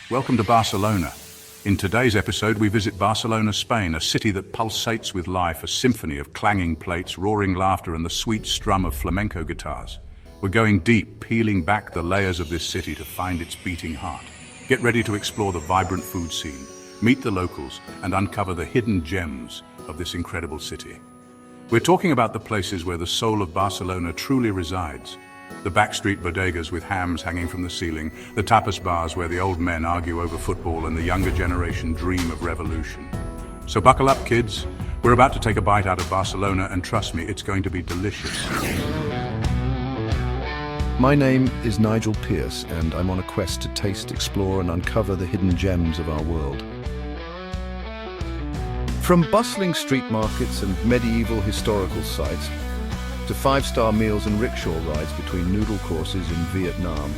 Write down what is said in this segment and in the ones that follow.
Welcome to Barcelona. In today's episode, we visit Barcelona, Spain, a city that pulsates with life, a symphony of clanging plates, roaring laughter, and the sweet strum of flamenco guitars. We're going deep, peeling back the layers of this city to find its beating heart. Get ready to explore the vibrant food scene, meet the locals, and uncover the hidden gems of this incredible city. We're talking about the places where the soul of Barcelona truly resides. The backstreet bodegas with hams hanging from the ceiling, the tapas bars where the old men argue over football and the younger generation dream of revolution. So buckle up, kids. We're about to take a bite out of Barcelona, and trust me, it's going to be delicious. My name is Nigel Pierce, and I'm on a quest to taste, explore, and uncover the hidden gems of our world. From bustling street markets and medieval historical sites, to five-star meals and rickshaw rides between noodle courses in Vietnam,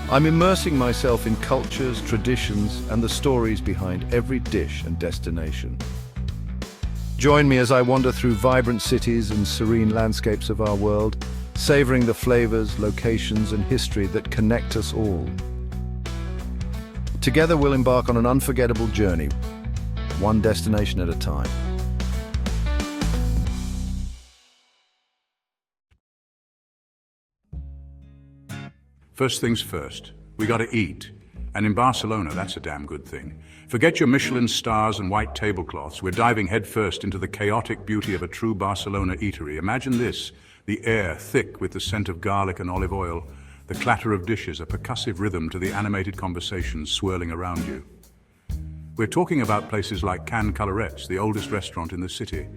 I'm immersing myself in cultures, traditions, and the stories behind every dish and destination. Join me as I wander through vibrant cities and serene landscapes of our world, savoring the flavors, locations, and history that connect us all. Together we'll embark on an unforgettable journey, one destination at a time. First things first, we gotta eat. And in Barcelona, that's a damn good thing. Forget your Michelin stars and white tablecloths. We're diving headfirst into the chaotic beauty of a true Barcelona eatery. Imagine this, the air thick with the scent of garlic and olive oil, the clatter of dishes, a percussive rhythm to the animated conversations swirling around you. We're talking about places like Can Coloret's, the oldest restaurant in the city,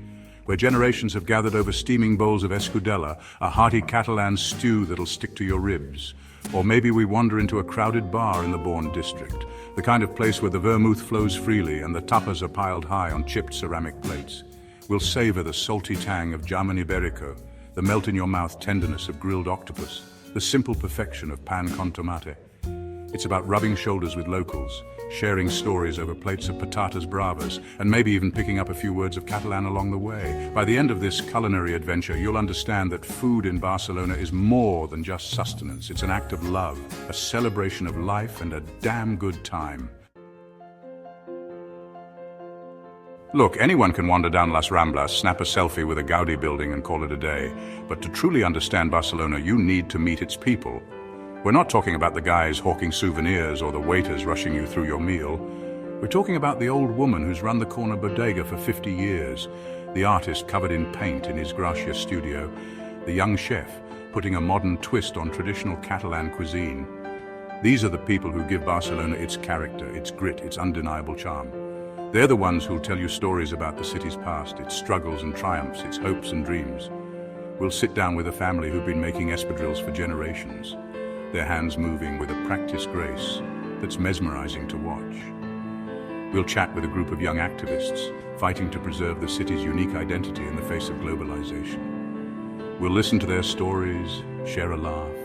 where generations have gathered over steaming bowls of escudella, a hearty Catalan stew that'll stick to your ribs. Or maybe we wander into a crowded bar in the Born district, the kind of place where the vermouth flows freely and the tapas are piled high on chipped ceramic plates. We'll savor the salty tang of jamon iberico, the melt-in-your-mouth tenderness of grilled octopus, the simple perfection of pan con tomate. It's about rubbing shoulders with locals, sharing stories over plates of patatas bravas, and maybe even picking up a few words of Catalan along the way. By the end of this culinary adventure, you'll understand that food in Barcelona is more than just sustenance. It's an act of love, a celebration of life, and a damn good time. Look, anyone can wander down Las Ramblas, snap a selfie with a Gaudi building and call it a day. But to truly understand Barcelona, you need to meet its people. We're not talking about the guys hawking souvenirs or the waiters rushing you through your meal. We're talking about the old woman who's run the corner bodega for 50 years, the artist covered in paint in his Gracia studio, the young chef putting a modern twist on traditional Catalan cuisine. These are the people who give Barcelona its character, its grit, its undeniable charm. They're the ones who'll tell you stories about the city's past, its struggles and triumphs, its hopes and dreams. We'll sit down with a family who've been making espadrilles for generations, their hands moving with a practiced grace that's mesmerizing to watch. We'll chat with a group of young activists fighting to preserve the city's unique identity in the face of globalization. We'll listen to their stories, share a laugh,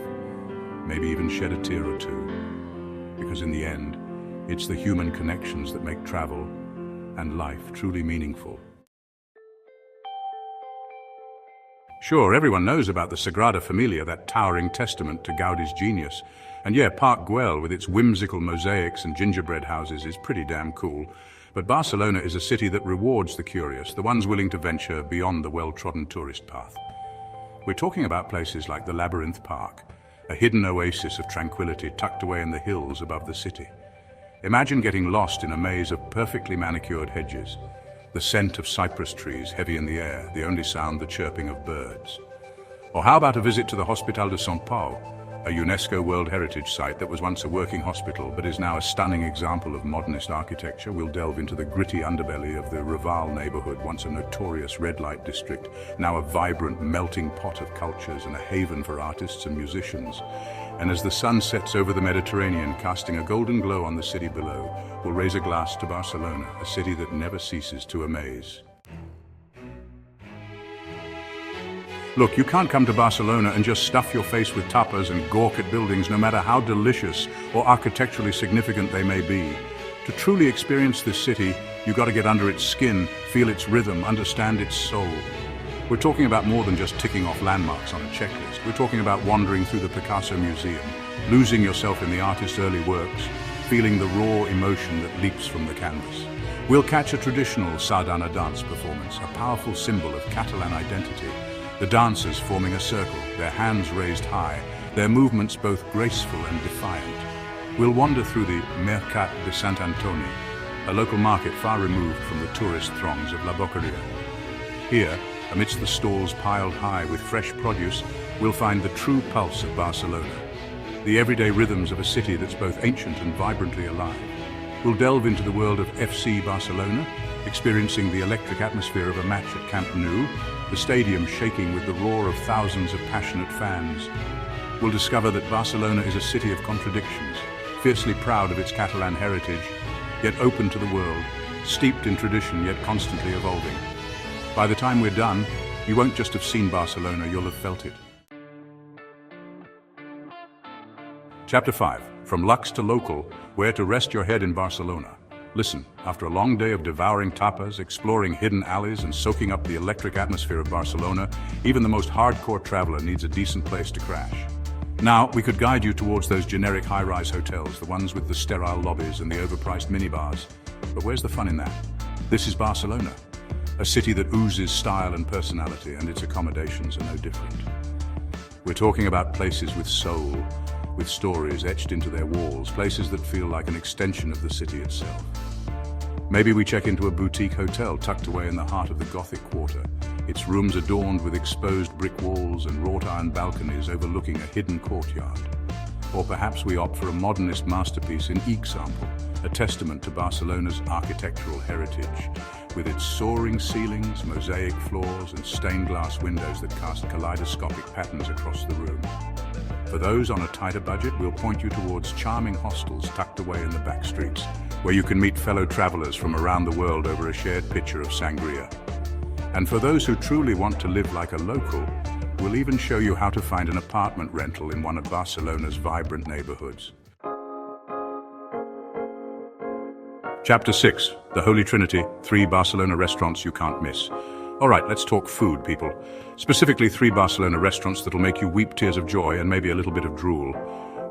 maybe even shed a tear or two, because in the end, it's the human connections that make travel and life truly meaningful. Sure, everyone knows about the Sagrada Familia, that towering testament to Gaudi's genius. And yeah, Park Güell, with its whimsical mosaics and gingerbread houses, is pretty damn cool. But Barcelona is a city that rewards the curious, the ones willing to venture beyond the well-trodden tourist path. We're talking about places like the Labyrinth Park, a hidden oasis of tranquility tucked away in the hills above the city. Imagine getting lost in a maze of perfectly manicured hedges, the scent of cypress trees heavy in the air, the only sound the chirping of birds. Or how about a visit to the Hospital de Sant Pau, a UNESCO World Heritage Site that was once a working hospital but is now a stunning example of modernist architecture? We'll delve into the gritty underbelly of the Raval neighborhood, once a notorious red light district, now a vibrant melting pot of cultures and a haven for artists and musicians. And as the sun sets over the Mediterranean, casting a golden glow on the city below, we'll raise a glass to Barcelona, a city that never ceases to amaze. Look, you can't come to Barcelona and just stuff your face with tapas and gawk at buildings, no matter how delicious or architecturally significant they may be. To truly experience this city, you've got to get under its skin, feel its rhythm, understand its soul. We're talking about more than just ticking off landmarks on a checklist. We're talking about wandering through the Picasso Museum, losing yourself in the artist's early works, feeling the raw emotion that leaps from the canvas. We'll catch a traditional sardana dance performance, a powerful symbol of Catalan identity. The dancers forming a circle, their hands raised high, their movements both graceful and defiant. We'll wander through the Mercat de Sant Antoni, a local market far removed from the tourist throngs of La Boqueria. Here, amidst the stalls piled high with fresh produce, we'll find the true pulse of Barcelona, the everyday rhythms of a city that's both ancient and vibrantly alive. We'll delve into the world of FC Barcelona, experiencing the electric atmosphere of a match at Camp Nou, the stadium shaking with the roar of thousands of passionate fans. We'll discover that Barcelona is a city of contradictions, fiercely proud of its Catalan heritage, yet open to the world, steeped in tradition yet constantly evolving. By the time we're done, you won't just have seen Barcelona, you'll have felt it. Chapter 5. From Lux to Local, where to rest your head in Barcelona. Listen, after a long day of devouring tapas, exploring hidden alleys, and soaking up the electric atmosphere of Barcelona, even the most hardcore traveler needs a decent place to crash. Now, we could guide you towards those generic high-rise hotels, the ones with the sterile lobbies and the overpriced minibars. But where's the fun in that? This is Barcelona, a city that oozes style and personality, and its accommodations are no different. We're talking about places with soul, with stories etched into their walls, places that feel like an extension of the city itself. Maybe we check into a boutique hotel tucked away in the heart of the Gothic quarter, its rooms adorned with exposed brick walls and wrought iron balconies overlooking a hidden courtyard. Or perhaps we opt for a modernist masterpiece in Example, a testament to Barcelona's architectural heritage, with its soaring ceilings, mosaic floors, and stained glass windows that cast kaleidoscopic patterns across the room. For those on a tighter budget, we'll point you towards charming hostels tucked away in the back streets, where you can meet fellow travelers from around the world over a shared pitcher of sangria. And for those who truly want to live like a local, we'll even show you how to find an apartment rental in one of Barcelona's vibrant neighborhoods. Chapter 6, The Holy Trinity, 3 Barcelona restaurants you can't miss. All right, let's talk food, people. Specifically 3 Barcelona restaurants that'll make you weep tears of joy and maybe a little bit of drool.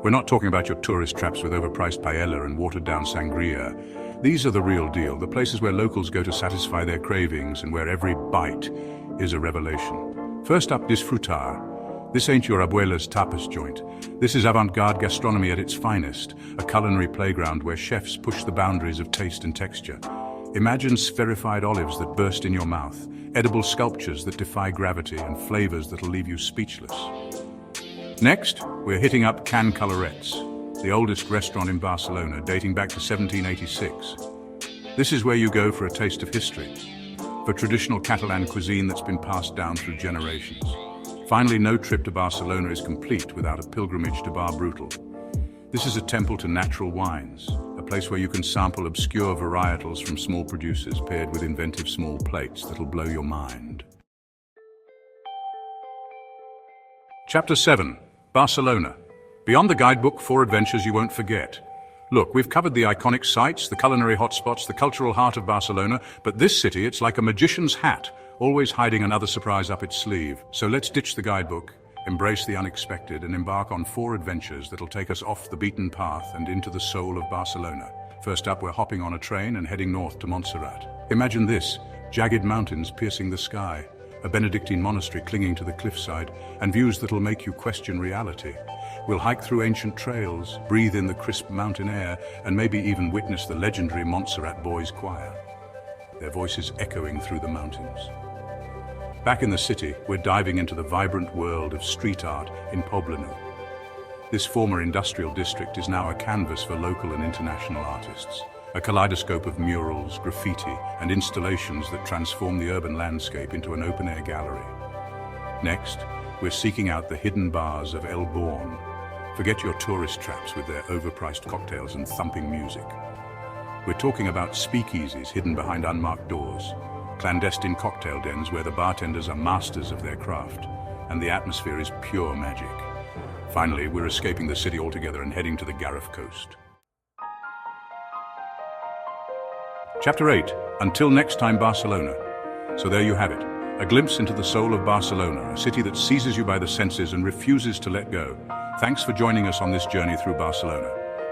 We're not talking about your tourist traps with overpriced paella and watered-down sangria. These are the real deal, the places where locals go to satisfy their cravings and where every bite is a revelation. First up, Disfrutar. This ain't your abuela's tapas joint. This is avant-garde gastronomy at its finest, a culinary playground where chefs push the boundaries of taste and texture. Imagine spherified olives that burst in your mouth, edible sculptures that defy gravity, and flavors that'll leave you speechless. Next, we're hitting up Can Colorets, the oldest restaurant in Barcelona, dating back to 1786. This is where you go for a taste of history, for traditional Catalan cuisine that's been passed down through generations. Finally, no trip to Barcelona is complete without a pilgrimage to Bar Brutal. This is a temple to natural wines, a place where you can sample obscure varietals from small producers paired with inventive small plates that'll blow your mind. Chapter 7, Barcelona. Beyond the guidebook, 4 adventures you won't forget. Look, we've covered the iconic sites, the culinary hotspots, the cultural heart of Barcelona, but this city, it's like a magician's hat, always hiding another surprise up its sleeve. So let's ditch the guidebook, embrace the unexpected, and embark on 4 adventures that'll take us off the beaten path and into the soul of Barcelona. First up, we're hopping on a train and heading north to Montserrat. Imagine this, jagged mountains piercing the sky, a Benedictine monastery clinging to the cliffside, and views that'll make you question reality. We'll hike through ancient trails, breathe in the crisp mountain air, and maybe even witness the legendary Montserrat Boys Choir, their voices echoing through the mountains. Back in the city, we're diving into the vibrant world of street art in Poblenou. This former industrial district is now a canvas for local and international artists, a kaleidoscope of murals, graffiti, and installations that transform the urban landscape into an open-air gallery. Next, we're seeking out the hidden bars of El Born. Forget your tourist traps with their overpriced cocktails and thumping music. We're talking about speakeasies hidden behind unmarked doors, clandestine cocktail dens where the bartenders are masters of their craft, and the atmosphere is pure magic. Finally, we're escaping the city altogether and heading to the Garraf coast. Chapter 8, Until Next Time, Barcelona. So there you have it, a glimpse into the soul of Barcelona, a city that seizes you by the senses and refuses to let go. Thanks for joining us on this journey through Barcelona.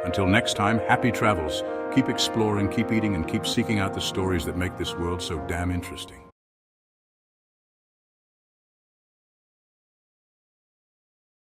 Until next time, happy travels. Keep exploring, keep eating, and keep seeking out the stories that make this world so damn interesting.